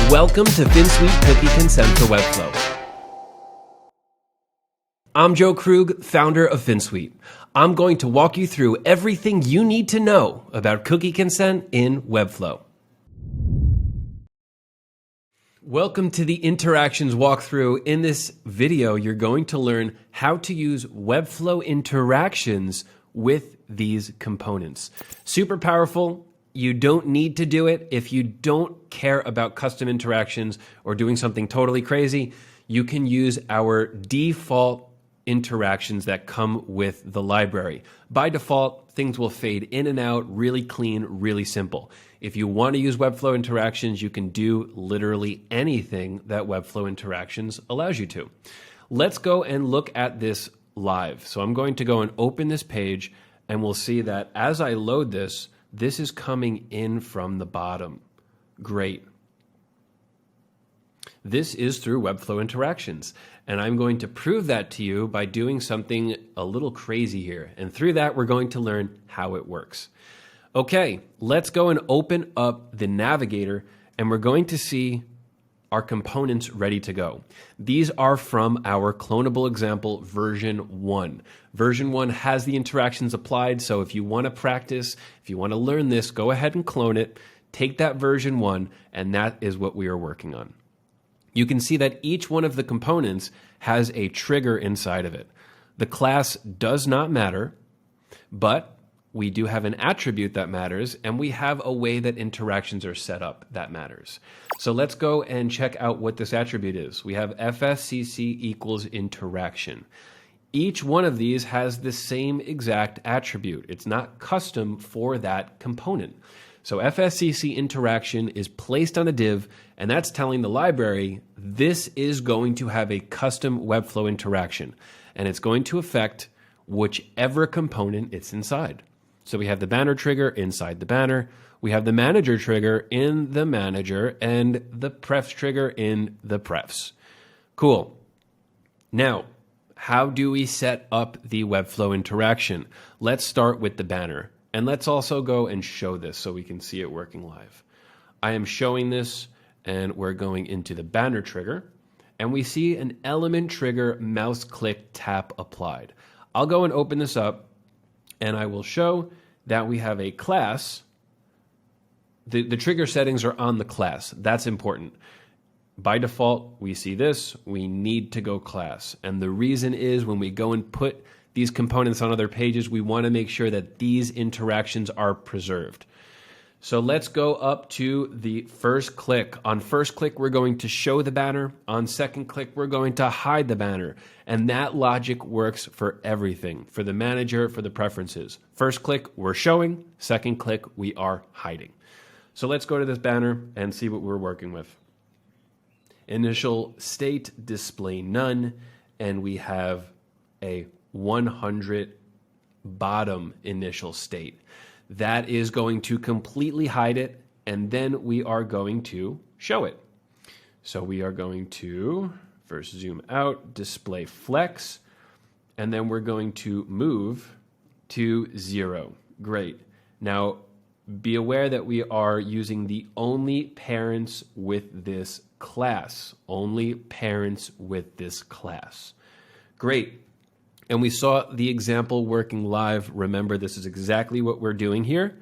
Welcome to Finsweet Cookie Consent for Webflow. I'm Joe Krug, founder of Finsweet. I'm going to walk you through everything you need to know about cookie consent in Webflow. Welcome to the interactions walkthrough. In this video, you're going to learn how to use Webflow interactions with these components. Super powerful. You don't need to do it. If you don't care about custom interactions or doing something totally crazy, you can use our default interactions that come with the library. By default, things will fade in and out, really clean, really simple. If you want to use Webflow interactions, you can do literally anything that Webflow interactions allows you to. Let's go and look at this live. So I'm going to go and open this page, and we'll see that as I load this, this is coming in from the bottom. Great. This is through Webflow interactions, and I'm going to prove that to you by doing something a little crazy here. And through that, we're going to learn how it works. Okay, let's go and open up the navigator, and we're going to see our components ready to go. These are from our clonable example version 1. Version 1 has the interactions applied, so if you want to practice, if you want to learn this, go ahead and clone it, take that version 1, and that is what we are working on. You can see that each one of the components has a trigger inside of it. The class does not matter, but we do have an attribute that matters, and we have a way that interactions are set up that matters. So let's go and check out what this attribute is. We have FSCC equals interaction. Each one of these has the same exact attribute. It's not custom for that component. So FSCC interaction is placed on a div, and that's telling the library this is going to have a custom Webflow interaction, and it's going to affect whichever component it's inside. So we have the banner trigger inside the banner, we have the manager trigger in the manager, and the prefs trigger in the prefs. Cool. Now, how do we set up the Webflow interaction? Let's start with the banner. And let's also go and show this so we can see it working live. I am showing this, and we're going into the banner trigger, and we see an element trigger mouse click tap applied. I'll go and open this up, and I will show that we have a class. The trigger settings are on the class. That's important. By default, we see this. We need to go class. And the reason is when we go and put these components on other pages, we want to make sure that these interactions are preserved. So let's go up to the first click. On first click, we're going to show the banner. On second click, we're going to hide the banner. And that logic works for everything, for the manager, for the preferences. First click, we're showing. Second click, we are hiding. So let's go to this banner and see what we're working with. Initial state, display none, and we have a 100 bottom initial state. That is going to completely hide it, and then we are going to show it. So we are going to first zoom out, display flex, and then we're going to move to 0. Great. Now, be aware that we are using the only parents with this class. Only parents with this class. Great. And we saw the example working live. Remember, this is exactly what we're doing here.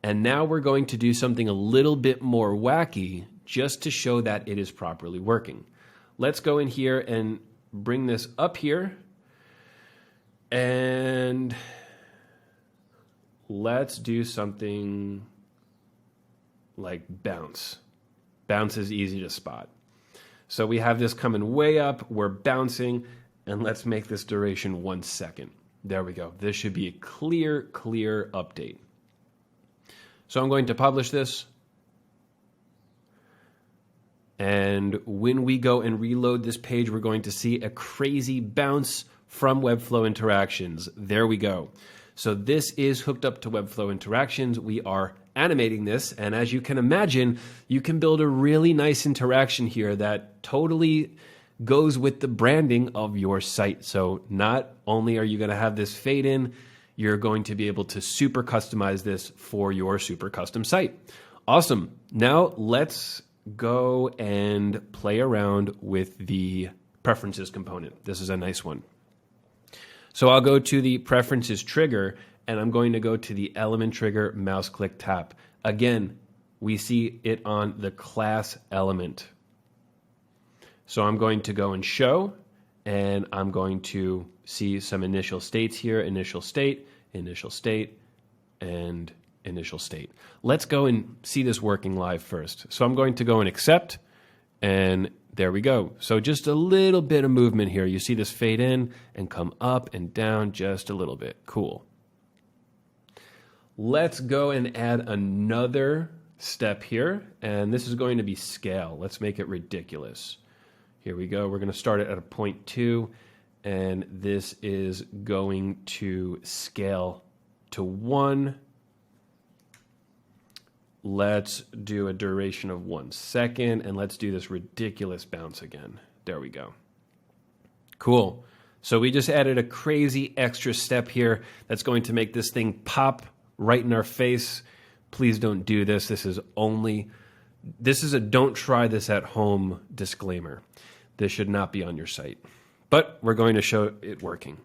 And now we're going to do something a little bit more wacky just to show that it is properly working. Let's go in here and bring this up here. And let's do something like bounce. Bounce is easy to spot. So we have this coming way up. We're bouncing. And let's make this duration 1 second. There we go. This should be a clear update. So I'm going to publish this. And when we go and reload this page, we're going to see a crazy bounce from Webflow interactions. There we go. So this is hooked up to Webflow interactions. We are animating this. And as you can imagine, you can build a really nice interaction here that totally goes with the branding of your site. So not only are you going to have this fade in, you're going to be able to super customize this for your super custom site. Awesome. Now let's go and play around with the preferences component. This is a nice one. So I'll go to the preferences trigger, and I'm going to go to the element trigger, mouse click tap. Again, we see it on the class element. So I'm going to go and show, and I'm going to see some initial states here, initial state, and initial state. Let's go and see this working live first. So I'm going to go and accept, and there we go. So just a little bit of movement here. You see this fade in and come up and down just a little bit. Cool. Let's go and add another step here, and this is going to be scale. Let's make it ridiculous. Here we go. We're going to start it at a 0.2, and this is going to scale to 1. Let's do a duration of 1 second, and let's do this ridiculous bounce again. There we go. Cool. So we just added a crazy extra step here that's going to make this thing pop right in our face. Please don't do this. This is a don't try this at home disclaimer. This should not be on your site. But we're going to show it working.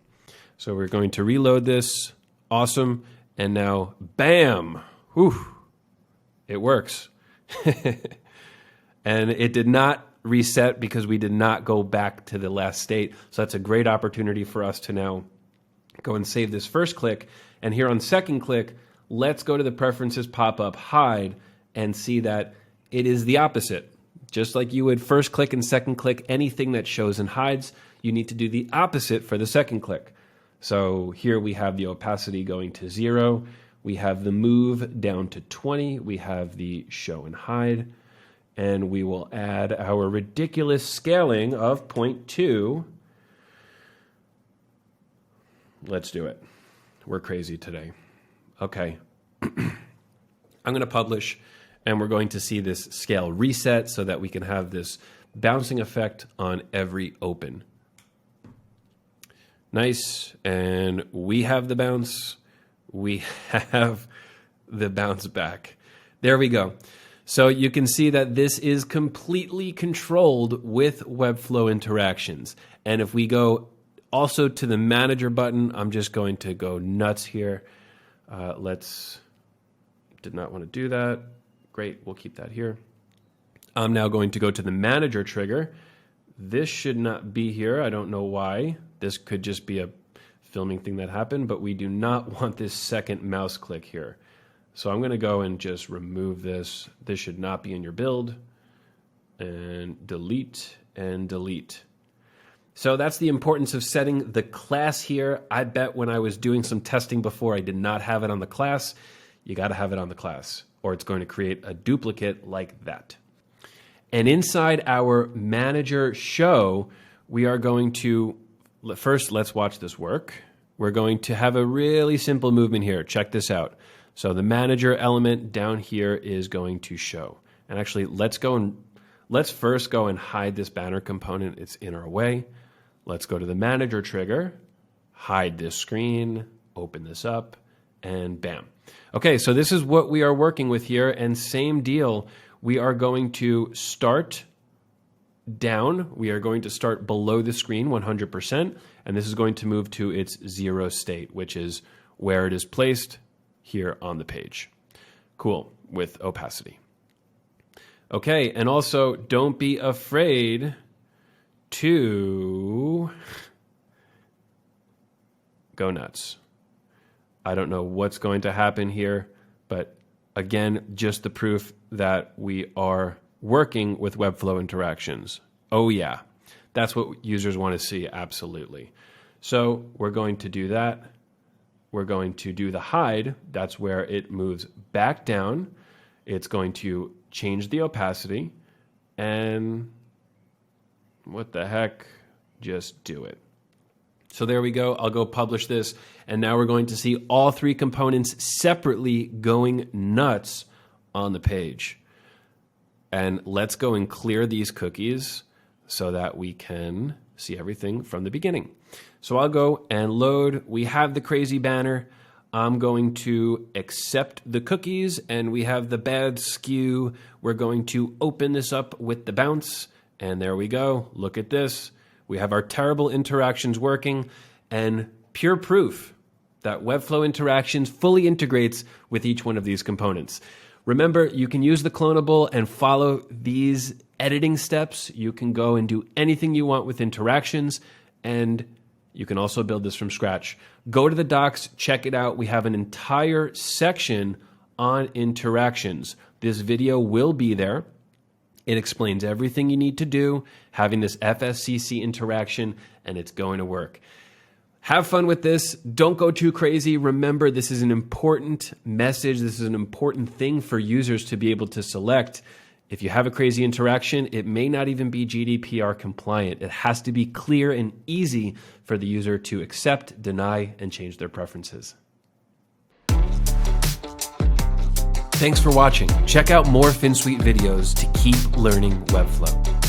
So we're going to reload this. Awesome. And now, bam! Whew. It works. And it did not reset because we did not go back to the last state. So that's a great opportunity for us to now go and save this first click. And here on second click, let's go to the preferences pop-up, hide, and see that it is the opposite. Just like you would first click and second click anything that shows and hides, you need to do the opposite for the second click. So here we have the opacity going to 0. We have the move down to 20. We have the show and hide. And we will add our ridiculous scaling of 0.2. Let's do it. We're crazy today. Okay. I'm going to publish, and we're going to see this scale reset so that we can have this bouncing effect on every open. Nice. And we have the bounce. We have the bounce back. There we go. So you can see that this is completely controlled with Webflow interactions. And if we go also to the manager button, I'm just going to go nuts here. Did not want to do that. Great, we'll keep that here. I'm now going to go to the manager trigger. This should not be here. I don't know why. This could just be a filming thing that happened, but we do not want this second mouse click here. So I'm going to go and just remove this. This should not be in your build. And delete and delete. So that's the importance of setting the class here. I bet when I was doing some testing before, I did not have it on the class. You got to have it on the class, or it's going to create a duplicate like that. And inside our manager show, we are going to, first, let's watch this work. We're going to have a really simple movement here. Check this out. So the manager element down here is going to show. And actually, let's first go and hide this banner component. It's in our way. Let's go to the manager trigger, hide this screen, open this up, and bam. Okay, so this is what we are working with here, and same deal. We are going to start down. We are going to start below the screen 100%, and this is going to move to its 0 state, which is where it is placed here on the page. Cool, with opacity. Okay, and also don't be afraid to go nuts. I don't know what's going to happen here, but again, just the proof that we are working with Webflow interactions. Oh yeah, that's what users want to see, absolutely. So we're going to do that. We're going to do the hide. That's where it moves back down. It's going to change the opacity, and what the heck, just do it. So there we go. I'll go publish this, and now we're going to see all three components separately going nuts on the page. And let's go and clear these cookies so that we can see everything from the beginning. So I'll go and load. We have the crazy banner. I'm going to accept the cookies, and we have the bad skew. We're going to open this up with the bounce, and there we go. Look at this. We have our terrible interactions working, and pure proof that Webflow Interactions fully integrates with each one of these components. Remember, you can use the clonable and follow these editing steps. You can go and do anything you want with interactions, and you can also build this from scratch. Go to the docs, check it out. We have an entire section on interactions. This video will be there. It explains everything you need to do, having this FSCC interaction, and it's going to work. Have fun with this. Don't go too crazy. Remember, this is an important message. This is an important thing for users to be able to select. If you have a crazy interaction, it may not even be GDPR compliant. It has to be clear and easy for the user to accept, deny, and change their preferences. Thanks for watching. Check out more Finsweet videos to keep learning Webflow.